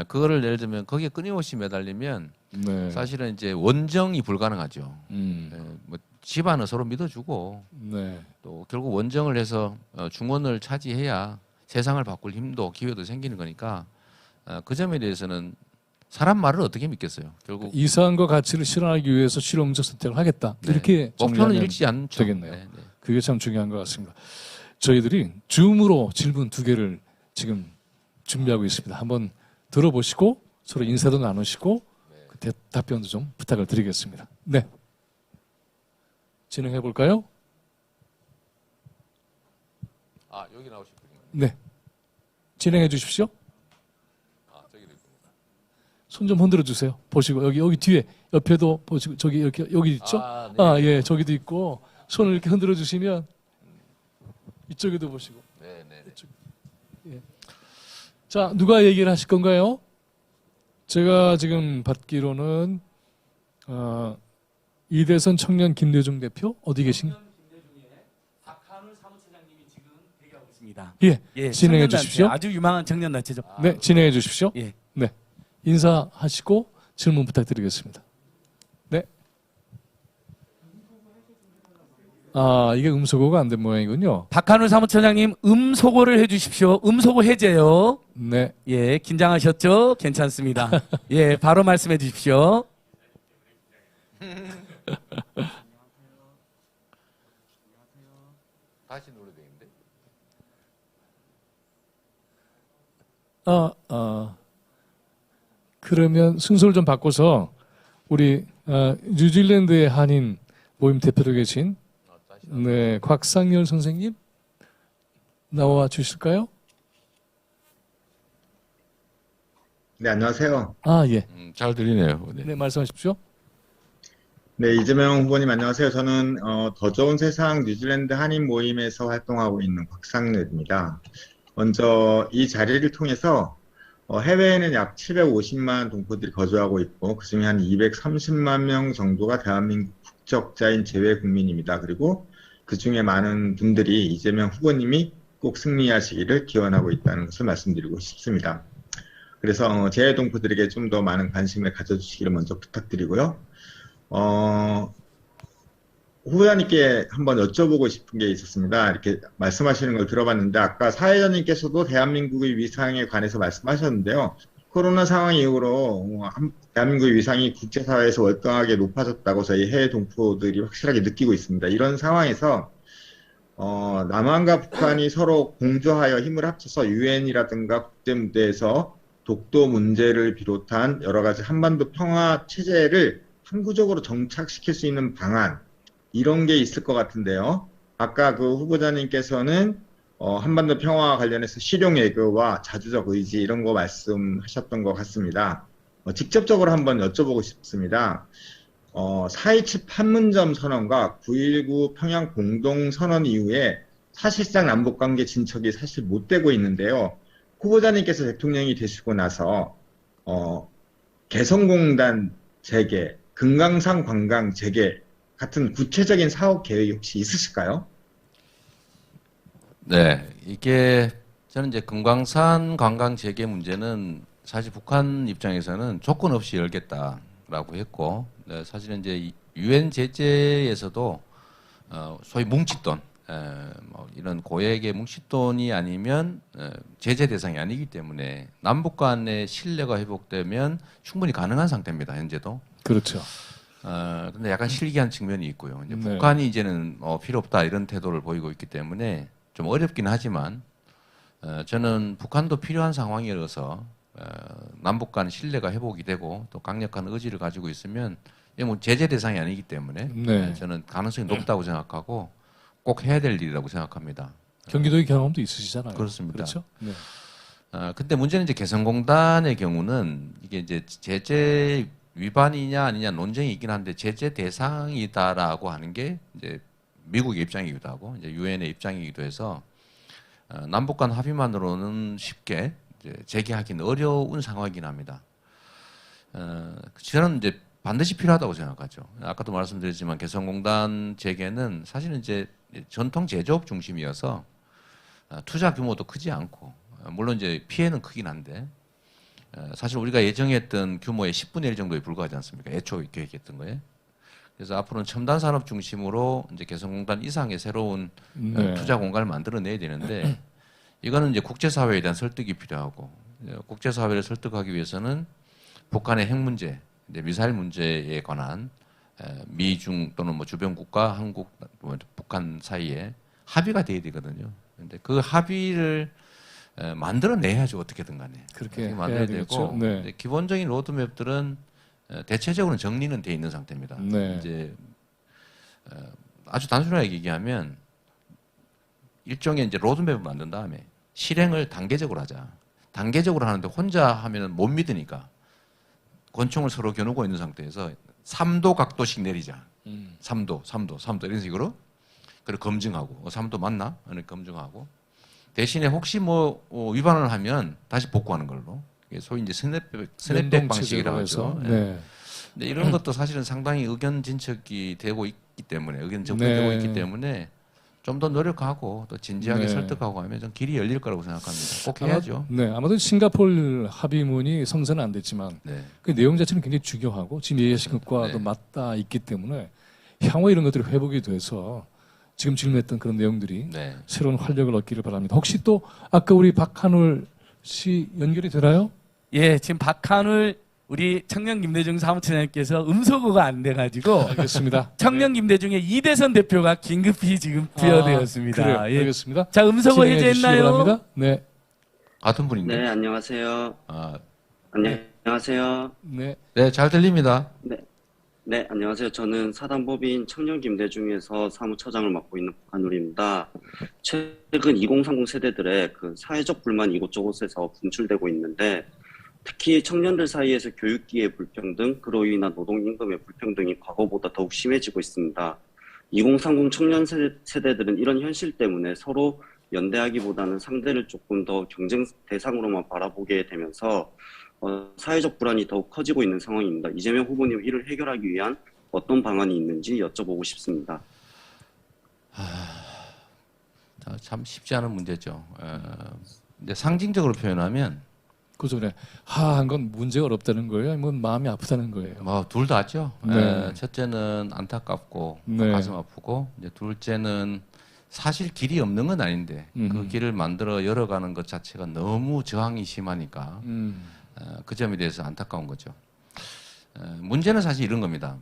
그거를 예를 들면 거기에 끊임없이 매달리면 네. 사실은 이제 원정이 불가능하죠. 뭐 집안은 서로 믿어주고 네. 또 결국 원정을 해서 중원을 차지해야 세상을 바꿀 힘도 기회도 생기는 거니까 그 점에 대해서는 사람 말을 어떻게 믿겠어요? 결국 이상과 가치를 실현하기 위해서 실용적 선택을 하겠다. 네. 이렇게 목표는 정리하면 잃지 않죠. 되겠네요. 네, 네. 그게 참 중요한 것 같습니다. 저희들이 줌으로 질문 2개를 지금 준비하고 있습니다. 한번 들어보시고 서로 인사도 나누시고 그 답변도 좀 부탁을 드리겠습니다. 네. 진행해 볼까요? 아 여기 나오실 분이 네. 진행해 주십시오. 저기도 있군요. 손 좀 흔들어 주세요. 보시고 여기 뒤에 옆에도 보시고 저기 이렇게 여기 있죠? 네. 예, 저기도 있고 손을 이렇게 흔들어 주시면 이쪽에도 보시고. 네, 네. 예. 자, 누가 얘기를 하실 건가요? 제가 지금 받기로는 이대선 청년 김대중 대표 어디 계신가요? 박한울 사무처장님이 지금 대기하고 있습니다. 예, 예, 진행해 청년단체, 주십시오. 아주 유망한 청년단체죠. 네, 진행해 주십시오. 예. 네, 인사하시고 질문 부탁드리겠습니다. 네. 이게 음소거가 안 된 모양이군요. 박한울 사무처장님 음소거를 해주십시오. 음소거 해제요. 네, 예, 긴장하셨죠? 괜찮습니다. 예, 바로 말씀해 주십시오. 다시 눌러야 되는데. 그러면 순서를 좀 바꿔서 우리 뉴질랜드의 한인 모임 대표로 계신 네, 곽상열 선생님 나와 주실까요? 네, 안녕하세요. 예. 잘 들리네요. 네. 네, 말씀하십시오. 네, 이재명 후보님 안녕하세요. 저는 더 좋은 세상 뉴질랜드 한인 모임에서 활동하고 있는 곽상렬입니다. 먼저 이 자리를 통해서 해외에는 약 750만 동포들이 거주하고 있고 그중에 한 230만 명 정도가 대한민국 국적자인 재외 국민입니다. 그리고 그중에 많은 분들이 이재명 후보님이 꼭 승리하시기를 기원하고 있다는 것을 말씀드리고 싶습니다. 그래서 재외 동포들에게 좀 더 많은 관심을 가져주시기를 먼저 부탁드리고요. 후보자님께 한번 여쭤보고 싶은 게 있었습니다. 이렇게 말씀하시는 걸 들어봤는데 아까 사회자님께서도 대한민국의 위상에 관해서 말씀하셨는데요. 코로나 상황 이후로 대한민국의 위상이 국제사회에서 월등하게 높아졌다고 저희 해외 동포들이 확실하게 느끼고 있습니다. 이런 상황에서 남한과 북한이 서로 공조하여 힘을 합쳐서 유엔이라든가 국제무대에서 독도 문제를 비롯한 여러 가지 한반도 평화 체제를 항구적으로 정착시킬 수 있는 방안 이런 게 있을 것 같은데요. 아까 그 후보자님께서는 한반도 평화와 관련해서 실용 외교와 자주적 의지 이런 거 말씀하셨던 것 같습니다. 직접적으로 한번 여쭤보고 싶습니다. 4.27 판문점 선언과 9.19 평양 공동선언 이후에 사실상 남북관계 진척이 사실 못 되고 있는데요. 후보자님께서 대통령이 되시고 나서 개성공단 재개, 금강산 관광 재개 같은 구체적인 사업 계획이 혹시 있으실까요? 네, 이게 저는 이제 금강산 관광 재개 문제는 사실 북한 입장에서는 조건 없이 열겠다라고 했고, 네, 사실은 이제 유엔 제재에서도 소위 뭉칫돈, 뭐 이런 고액의 뭉칫돈이 아니면 제재 대상이 아니기 때문에 남북 간의 신뢰가 회복되면 충분히 가능한 상태입니다. 현재도. 그렇죠. 근데 약간 실기한 측면이 있고요. 이제 네. 북한이 이제는 필요 없다 이런 태도를 보이고 있기 때문에 좀 어렵긴 하지만 저는 북한도 필요한 상황이라서 남북 간 신뢰가 회복이 되고 또 강력한 의지를 가지고 있으면 이게 뭐 제재 대상이 아니기 때문에 네. 저는 가능성이 높다고 생각하고 꼭 해야 될 일이라고 생각합니다. 경기도의 경험도 있으시잖아요. 그렇습니다. 그렇죠? 네. 근데 문제는 이제 개성공단의 경우는 이게 이제 제재 위반이냐 아니냐 논쟁이 있긴 한데 제재 대상이다라고 하는 게 이제 미국의 입장이기도 하고 이제 유엔의 입장이기도 해서 남북 간 합의만으로는 쉽게 이제 재개하기는 어려운 상황이긴 합니다. 저는 이제 반드시 필요하다고 생각하죠. 아까도 말씀드렸지만 개성공단 재개는 사실은 이제 전통 제조업 중심이어서 투자 규모도 크지 않고 물론 이제 피해는 크긴 한데 사실 우리가 예정했던 규모의 10분의 1 정도에 불과하지 않습니까? 애초 계획했던 거에. 그래서 앞으로는 첨단 산업 중심으로 이제 개성공단 이상의 새로운 네. 투자 공간을 만들어내야 되는데 이거는 이제 국제사회에 대한 설득이 필요하고 국제사회를 설득하기 위해서는 북한의 핵 문제, 이제 미사일 문제에 관한 미중 또는 뭐 주변 국가, 한국, 북한 사이에 합의가 돼야 되거든요. 근데 그 합의를 만들어내야죠 어떻게든 간에 그렇게 만들어야 해야 되고 되겠죠. 네. 이제 기본적인 로드맵들은 대체적으로 정리는 돼 있는 상태입니다. 네. 이제 아주 단순하게 얘기하면 일종의 이제 로드맵을 만든 다음에 실행을 단계적으로 하자. 단계적으로 하는데 혼자 하면은 못 믿으니까 권총을 서로 겨누고 있는 상태에서 3도 각도씩 내리자. 3도 이런 식으로. 그리고 검증하고 3도 맞나? 이렇게 검증하고 대신에 혹시 뭐 위반을 하면 다시 복구하는 걸로. 이게 소위 이제 스냅백 방식이라고 하죠. 네. 근데 이런 것도 사실은 상당히 의견 진척이 되고 있기 때문에 의견 접근되고 네. 있기 때문에 좀 더 노력하고 또 진지하게 네. 설득하고 하면 좀 길이 열릴 거라고 생각합니다. 꼭 아마- 해야죠. 네, 아마도 싱가포르 합의문이 성사는 안 됐지만 네. 그 내용 자체는 굉장히 중요하고 지금 얘기하신 것과도 네. 맞닿아 있기 때문에 향후 이런 것들이 회복이 돼서 지금 질문했던 그런 내용들이 네. 새로운 활력을 얻기를 바랍니다. 혹시 또 아까 우리 박한울 씨 연결이 되나요? 예, 지금 박한울 우리 청년 김대중 사무처장님께서 음소거가 안 돼가지고 알겠습니다. 청년 김대중의 이대선 대표가 긴급히 지금 부여되었습니다. 그래요. 예. 알겠습니다. 자, 음소거 진행해 주시기 해제했나요? 바랍니다. 네, 같은 분인데. 네, 안녕하세요. 아, 안녕하세요. 네, 네, 잘 들립니다. 네, 안녕하세요. 저는 사단법인 청년 김대중에서 사무처장을 맡고 있는 박한울입니다. 최근 2030 세대들의 그 사회적 불만이 이곳저곳에서 분출되고 있는데 특히 청년들 사이에서 교육기회 불평등, 그로 인한 노동임금의 불평등이 과거보다 더욱 심해지고 있습니다. 2030 청년 세대들은 이런 현실 때문에 서로 연대하기보다는 상대를 조금 더 경쟁 대상으로만 바라보게 되면서 사회적 불안이 더욱 커지고 있는 상황입니다. 이재명 후보님 이를 해결하기 위한 어떤 방안이 있는지 여쭤보고 싶습니다. 참 쉽지 않은 문제죠. 이제 상징적으로 표현하면 그 전에 하한 건 문제가 어렵다는 거예요? 아니면 마음이 아프다는 거예요? 뭐 둘 다죠. 네. 첫째는 안타깝고 네. 가슴 아프고 이제 둘째는 사실 길이 없는 건 아닌데 그 길을 만들어 열어가는 것 자체가 너무 저항이 심하니까 그 점에 대해서 안타까운 거죠. 문제는 사실 이런 겁니다.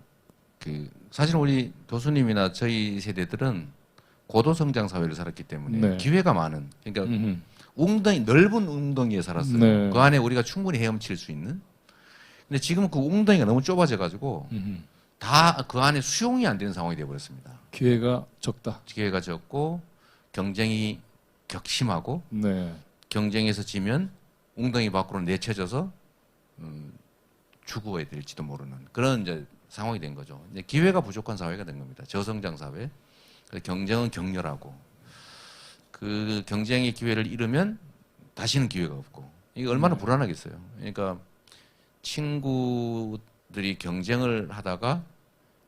사실 우리 교수님이나 저희 세대들은 고도 성장 사회를 살았기 때문에 네. 기회가 많은 그러니까 넓은 웅덩이에 살았어요. 네. 그 안에 우리가 충분히 헤엄칠 수 있는. 근데 지금 그 웅덩이가 너무 좁아져 가지고 다 그 안에 수용이 안 되는 상황이 되어 버렸습니다. 기회가 적다. 기회가 적고 경쟁이 격심하고 네, 경쟁에서 지면 웅덩이 밖으로 내쳐져서 죽어야 될지도 모르는 그런 이제 상황이 된 거죠. 이제 기회가 부족한 사회가 된 겁니다. 저성장 사회. 그래서 경쟁은 격렬하고 그 경쟁의 기회를 잃으면 다시는 기회가 없고 이게 얼마나 불안하겠어요. 그러니까 친구들이 경쟁을 하다가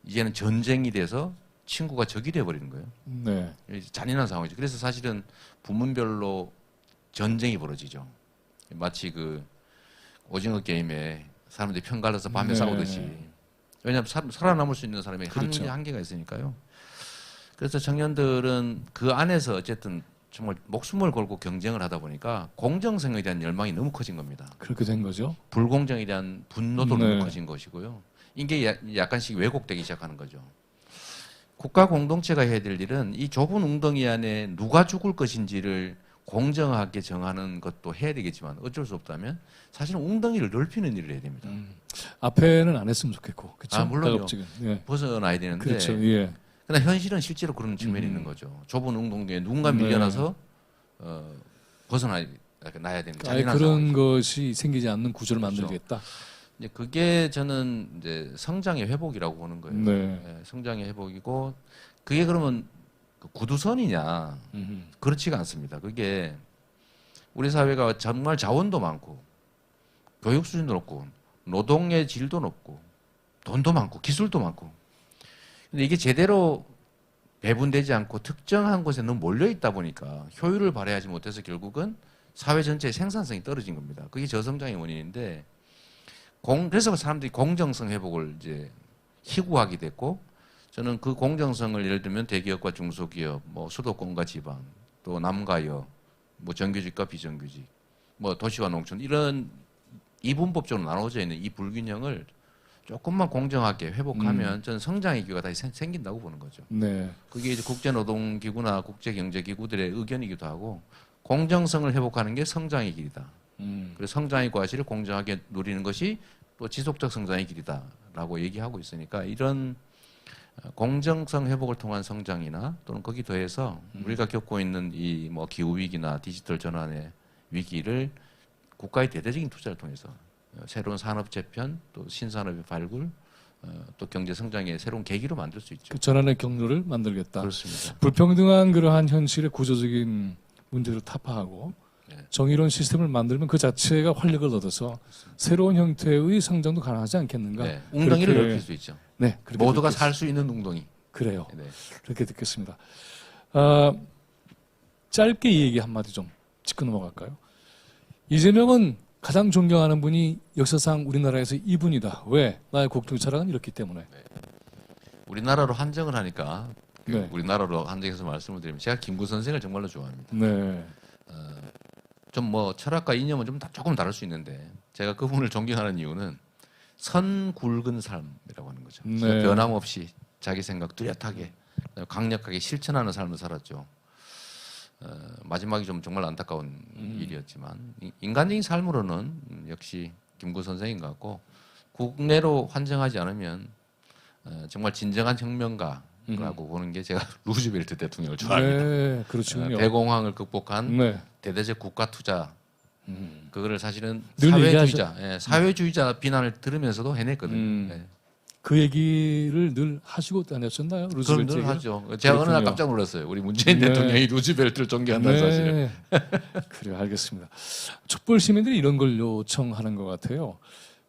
이제는 전쟁이 돼서 친구가 적이 돼버리는 거예요. 네, 잔인한 상황이죠. 그래서 사실은 부문별로 전쟁이 벌어지죠. 마치 그 오징어 게임에 사람들이 편 갈라서 밤에 네. 싸우듯이. 왜냐하면 살아남을 수 있는 사람이 그렇죠. 한계가 있으니까요. 그래서 청년들은 그 안에서 어쨌든 정말 목숨을 걸고 경쟁을 하다 보니까 공정성에 대한 열망이 너무 커진 겁니다. 그렇게 된 거죠. 불공정에 대한 분노도 네. 너무 커진 것이고요. 이게 약간씩 왜곡되기 시작하는 거죠. 국가 공동체가 해야 될 일은 이 좁은 웅덩이 안에 누가 죽을 것인지를 공정하게 정하는 것도 해야 되겠지만 어쩔 수 없다면 사실은 웅덩이를 넓히는 일을 해야 됩니다. 앞에는 안 했으면 좋겠고, 그렇죠? 아, 물론요. 다급지근. 예. 벗어나야 되는데 그렇죠. 예. 그러나 현실은 실제로 그런 측면이 있는 거죠. 좁은 웅덩이에 누군가 밀려나서 벗어나야 되는 아예 잔인한 그런 상황이죠. 것이 생기지 않는 구조를 그렇죠. 만들겠다. 이제 그게 저는 이제 성장의 회복이라고 보는 거예요. 네. 예, 성장의 회복이고 그게 그러면 그 구두선이냐? 그렇지가 않습니다. 그게 우리 사회가 정말 자원도 많고 교육 수준도 높고 노동의 질도 높고 돈도 많고 기술도 많고 근데 이게 제대로 배분되지 않고 특정한 곳에 너무 몰려 있다 보니까 효율을 발휘하지 못해서 결국은 사회 전체의 생산성이 떨어진 겁니다. 그게 저성장의 원인인데 그래서 사람들이 공정성 회복을 이제 희구하게 됐고 저는 그 공정성을 예를 들면 대기업과 중소기업, 뭐 수도권과 지방, 또 남과여, 뭐 정규직과 비정규직, 뭐 도시와 농촌 이런 이분법적으로 나눠져 있는 이 불균형을 조금만 공정하게 회복하면 저는 성장의 기회가 다시 생긴다고 보는 거죠. 네. 그게 이제 국제노동기구나 국제경제기구들의 의견이기도 하고 공정성을 회복하는 게 성장의 길이다. 그래서 성장의 과실을 공정하게 누리는 것이 또 지속적 성장의 길이다라고 얘기하고 있으니까 이런 공정성 회복을 통한 성장이나 또는 거기 더해서 우리가 겪고 있는 이 뭐 기후 위기나 디지털 전환의 위기를 국가의 대대적인 투자를 통해서 새로운 산업 재편, 또 신산업의 발굴, 또 경제 성장의 새로운 계기로 만들 수 있죠. 그 전환의 경로를 만들겠다. 그렇습니다. 불평등한 그러한 현실의 구조적인 문제를 타파하고 네. 정의로운 시스템을 만들면 그 자체가 활력을 얻어서 새로운 형태의 성장도 가능하지 않겠는가? 네. 웅덩이를 그렇게- 넓힐 수 있죠. 네, 그렇게 모두가 듣겠- 살 수 있는 웅덩이. 그래요. 네. 그렇게 듣겠습니다. 아, 짧게 이 얘기 한마디 좀 짚고 넘어갈까요? 이재명은 가장 존경하는 분이 역사상 우리나라에서 이분이다. 왜? 나의 국정 철학은 이렇기 때문에. 우리나라로 한정을 하니까 네. 우리나라로 한정해서 말씀을 드리면 제가 김구 선생을 정말로 좋아합니다. 네. 좀 뭐 철학과 이념은 좀 조금 다를 수 있는데 제가 그분을 존경하는 이유는 선 굵은 삶이라고 하는 거죠. 네. 변함없이 자기 생각 뚜렷하게 강력하게 실천하는 삶을 살았죠. 마지막이 좀 정말 안타까운 일이었지만 인간적인 삶으로는 역시 김구 선생인 것 같고 국내로 환정하지 않으면 정말 진정한 혁명가라고 보는 게 제가 루즈벨트 대통령을 좋아합니다. 네, 그렇군요. 대공황을 극복한 네. 대대적 국가 투자 그거를 사실은 늘 사회주의자 비난을 들으면서도 해냈거든요. 네. 그 얘기를 늘 하시고 다녔었나요? 그럼 루즈벨트 늘 얘기를? 하죠. 제가 어느 날 그렇군요. 깜짝 놀랐어요. 우리 문재인 네. 대통령이 루즈벨트를 존경한다는 사실을. 그래요, 알겠습니다. 촛불 시민들이 이런 걸 요청하는 것 같아요.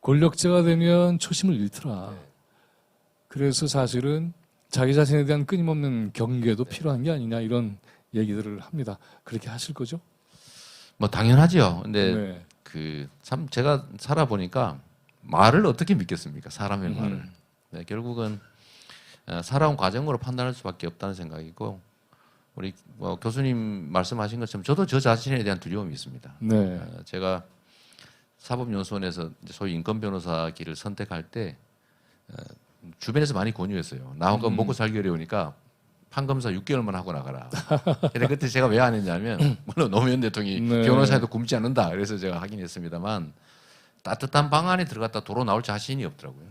권력자가 되면 초심을 잃더라. 그래서 사실은 자기 자신에 대한 끊임없는 경계도 필요한 게 아니냐 이런 얘기들을 합니다. 그렇게 하실 거죠? 뭐 당연하죠. 근데 네. 그 참 제가 살아보니까 말을 어떻게 믿겠습니까? 사람의 말을. 네, 결국은 살아온 과정으로 판단할 수밖에 없다는 생각이고 우리 뭐 교수님 말씀하신 것처럼 저도 저 자신에 대한 두려움이 있습니다. 네. 제가 사법연수원에서 소위 인권 변호사 길을 선택할 때 주변에서 많이 권유했어요. 나 혼자 먹고 살기 어려우니까 판검사 6개월만 하고 나가라. 근데 그때 제가 왜 안 했냐면 물론 노무현 대통령이 네. 변호사에도 굶지 않는다. 그래서 제가 하긴 했습니다만 따뜻한 방 안에 들어갔다 도로 나올 자신이 없더라고요.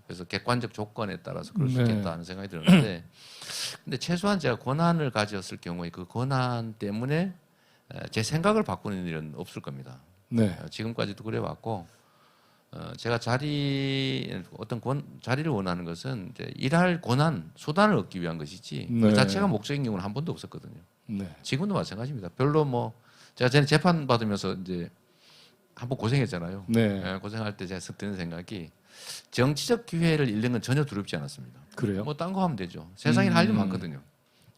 그래서 객관적 조건에 따라서 그럴 수 네. 있겠다 하는 생각이 들었는데 근데 최소한 제가 권한을 가졌을 경우에 그 권한 때문에 제 생각을 바꾸는 일은 없을 겁니다. 네. 지금까지도 그래왔고 제가 자리를 원하는 것은 이제 일할 권한, 수단을 얻기 위한 것이지 네. 그 자체가 목적인 경우는 한 번도 없었거든요. 네. 지금도 마찬가지입니다. 별로 뭐 제가 전에 재판 받으면서 이제 한번 고생했잖아요. 네. 고생할 때 제가 드는 생각이 정치적 기회를 잃는 건 전혀 두렵지 않았습니다. 그래요? 뭐 딴 거 하면 되죠. 세상에 할 일 많거든요.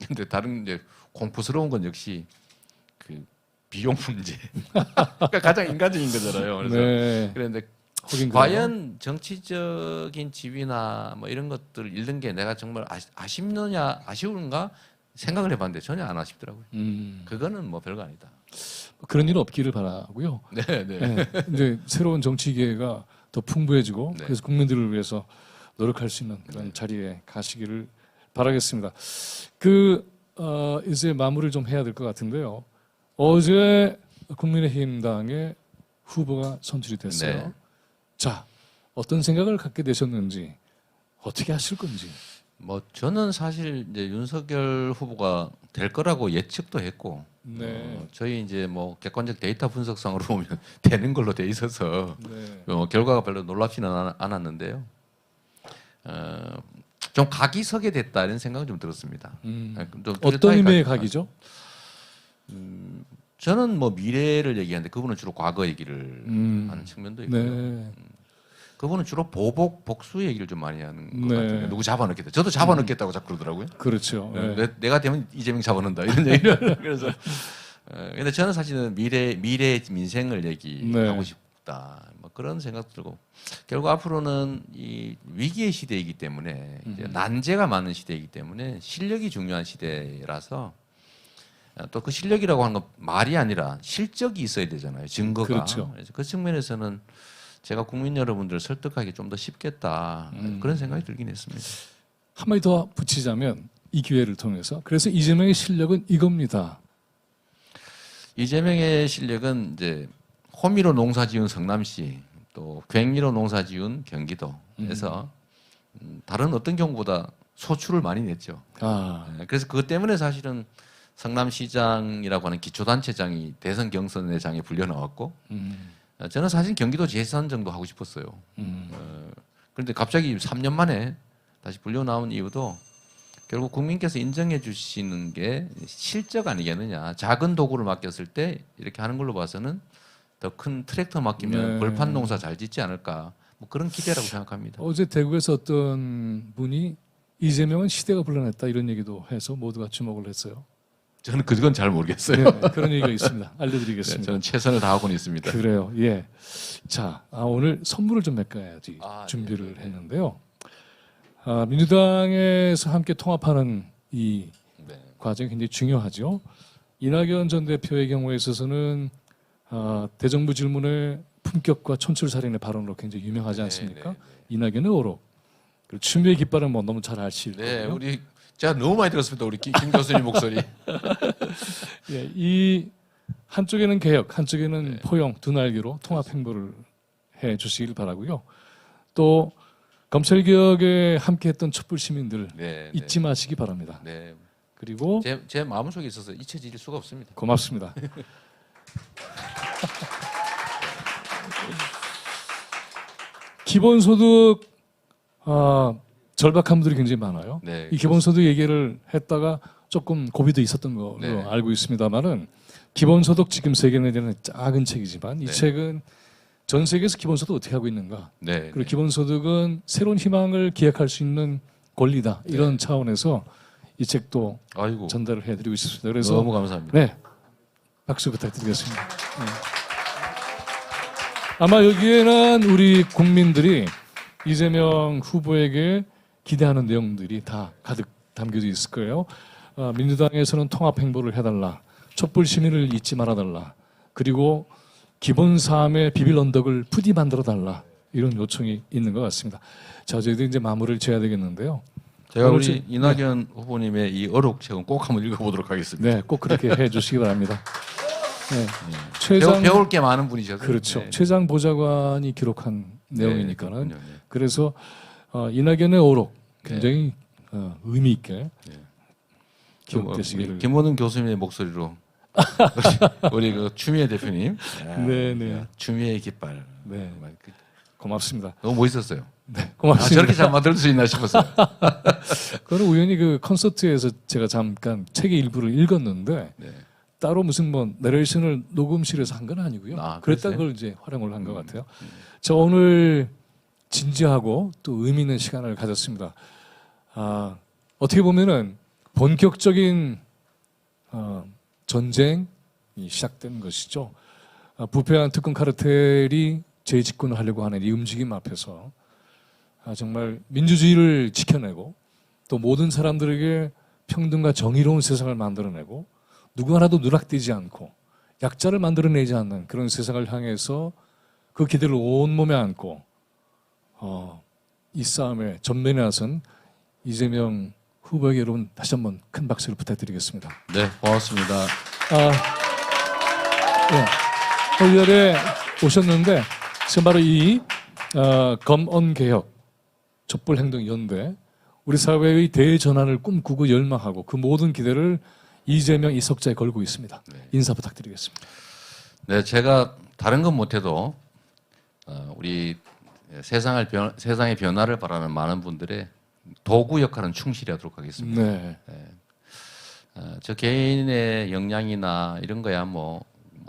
근데 다른 이제 공포스러운 건 역시 그 비용 문제. 그러니까 가장 인간적인 거잖아요. 그래서 네. 그런데 하긴 그래요. 과연 정치적인 지위나 뭐 이런 것들을 잃는 게 내가 정말 아쉽느냐 아쉬운가 생각을 해봤는데 전혀 안 아쉽더라고요. 그거는 뭐 별거 아니다. 그런 일은 없기를 바라고요. 네, 네. 네. 이제 새로운 정치 기회가 더 풍부해지고 네. 그래서 국민들을 위해서 노력할 수 있는 그런 자리에 가시기를 바라겠습니다. 이제 마무리를 좀 해야 될 것 같은데요. 어제 국민의힘당의 후보가 선출이 됐어요. 네. 자, 어떤 생각을 갖게 되셨는지, 어떻게 하실 건지. 뭐 저는 사실 이제 윤석열 후보가 될 거라고 예측도 했고, 네. 저희 이제 뭐 객관적 데이터 분석상으로 보면 되는 걸로 돼 있어서 네. 결과가 별로 놀랍지는 않았는데요. 좀 각이 서게 됐다 이런 생각은 좀 들었습니다. 좀 어떤 뚜렷하게 의미의 가지만. 각이죠? 저는 뭐 미래를 얘기하는데 그분은 주로 과거 얘기를 하는 측면도 있고요. 네. 그분은 주로 복수 얘기를 좀 많이 하는 것 네. 같아요. 누구 잡아넣겠다. 저도 잡아넣겠다고 자꾸 그러더라고요. 그렇죠. 네. 내가 되면 이재명 잡아넣는다 이런 얘기를 그래서 근데 저는 사실은 미래 민생을 얘기하고 네. 싶다. 뭐 그런 생각 들고 결국 앞으로는 이 위기의 시대이기 때문에 이제 난제가 많은 시대이기 때문에 실력이 중요한 시대라서 또 그 실력이라고 하는 건 말이 아니라 실적이 있어야 되잖아요. 증거가. 그렇죠. 그래서 그 측면에서는 제가 국민 여러분들을 설득하기 좀 더 쉽겠다 그런 생각이 들긴 했습니다. 한마디 더 붙이자면 이 기회를 통해서 그래서 이재명의 실력은 이겁니다. 이재명의 실력은 이제 호미로 농사지은 성남시 또 괭이로 농사지은 경기도에서 다른 어떤 경우보다 소출을 많이 냈죠. 아, 그래서 그것 때문에 사실은 성남시장이라고 하는 기초단체장이 대선 경선의 장에 불려 나왔고 저는 사실 경기도 재선 정도 하고 싶었어요. 그런데 갑자기 3년 만에 다시 불려 나온 이유도 결국 국민께서 인정해 주시는 게 실적 아니겠느냐. 작은 도구를 맡겼을 때 이렇게 하는 걸로 봐서는 더 큰 트랙터 맡기면 네. 벌판 농사 잘 짓지 않을까. 뭐 그런 기대라고 생각합니다. 어제 대구에서 어떤 분이 이재명은 시대가 불러냈다 이런 얘기도 해서 모두가 주목을 했어요. 저는 그건 잘 모르겠어요. 네, 그런 얘기가 있습니다. 네, 알려드리겠습니다. 저는 최선을 다하고는 있습니다. 그래요. 예. 자, 오늘 선물을 좀 메꿔야지 준비를 네. 했는데요. 민주당에서 함께 통합하는 이 네. 과정이 굉장히 중요하죠. 이낙연 전 대표의 경우에 있어서는 대정부 질문의 품격과 촌철살인의 발언으로 굉장히 유명하지 않습니까? 이낙연의 오록. 그리고 추미애 깃발은 뭐 너무 잘 아실 네, 거고요. 우리 제가 너무 많이 들었습니다. 우리 김 교수님 목소리. 예, 이 한쪽에는 개혁, 한쪽에는 포용 두 날개로 통합 행보를 해 주시길 바라고요. 또 검찰 개혁에 함께했던 촛불 시민들 네, 잊지 마시기 바랍니다. 네. 그리고 제 마음속에 있어서 잊혀질 수가 없습니다. 고맙습니다. 기본소득 절박한 분들이 굉장히 많아요. 네, 이 기본소득 얘기를 했다가 조금 고비도 있었던 걸로 네. 알고 있습니다만은 기본소득 지금 세계 내에는 작은 책이지만 이 네. 책은 전 세계에서 기본소득 어떻게 하고 있는가 네. 그리고 기본소득은 새로운 희망을 기획할 수 있는 권리다 이런 차원에서 이 책도 아이고. 전달을 해드리고 싶습니다. 그래서 너무 감사합니다. 네 박수 부탁드리겠습니다. 네. 아마 여기에는 우리 국민들이 이재명 후보에게 기대하는 내용들이 다 가득 담겨져 있을 거예요. 민주당에서는 통합 행보를 해달라. 촛불 시민을 잊지 말아달라. 그리고 기본 사항의 비빌 언덕을 부디 만들어달라. 이런 요청이 있는 것 같습니다. 자, 저희도 이제 마무리를 지어야 되겠는데요. 제가 오늘 우리 이낙연 후보님의 이 어록 책은 꼭 한번 읽어보도록 하겠습니다. 네, 꼭 그렇게 해주시기 바랍니다. 네. 최장 배울 게 많은 분이셔서. 그렇죠. 네. 최장 보좌관이 기록한 네, 내용이니까는 그렇군요. 네. 그래서 이낙연의 오록 굉장히 의미 있게 기억되시기를. 김원훈 교수님의 목소리로 우리 그 추미애 대표님. 네네. 추미애의 깃발. 네, 고맙습니다. 너무 멋있었어요. 네, 고맙습니다. 저렇게 잘 만들 수 있나 싶었어요. 그거는 우연히 그 콘서트에서 제가 잠깐 책의 일부를 읽었는데 네. 따로 무슨 뭐 내레이션을 녹음실에서 한 건 아니고요. 그랬다 그랬어요? 그걸 이제 활용을 한 것 같아요. 저 오늘 진지하고 또 의미 있는 시간을 가졌습니다. 어떻게 보면은 본격적인 전쟁이 시작된 것이죠. 부패한 특권 카르텔이 재집권을 하려고 하는 이 움직임 앞에서 정말 민주주의를 지켜내고 또 모든 사람들에게 평등과 정의로운 세상을 만들어내고 누구 하나도 누락되지 않고 약자를 만들어내지 않는 그런 세상을 향해서 그 기대를 온몸에 안고 이 싸움에 전면에 나선 이재명 후보에게 여러분 다시 한번 큰 박수를 부탁드리겠습니다. 네, 고맙습니다. 예, 헐열에 오셨는데 지금 바로 이 검언개혁 촛불행동연대 우리 사회의 대전환을 꿈꾸고 열망하고 그 모든 기대를 이재명 이석자에 걸고 있습니다. 인사 부탁드리겠습니다. 네, 제가 다른 건 못해도 우리 세상의 변화를 바라는 많은 분들의 도구 역할은 충실히 하도록 하겠습니다. 네. 저 개인의 역량이나 이런 거야 뭐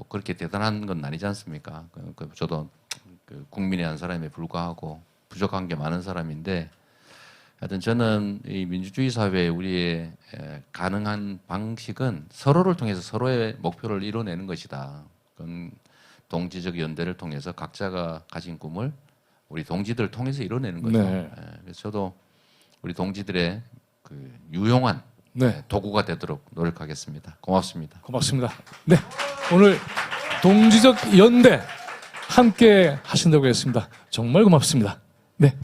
그렇게 대단한 건 아니지 않습니까? 저도 그 국민의 한 사람에 불과하고 부족한 게 많은 사람인데 하여튼 저는 이 민주주의 사회에 우리의 가능한 방식은 서로를 통해서 서로의 목표를 이뤄내는 것이다. 그건 동지적 연대를 통해서 각자가 가진 꿈을 우리 동지들을 통해서 이뤄내는 거죠. 네. 그래서 저도 우리 동지들의 그 유용한 네. 도구가 되도록 노력하겠습니다. 고맙습니다. 고맙습니다. 네. 오늘 동지적 연대 함께 하신다고 했습니다. 정말 고맙습니다. 네.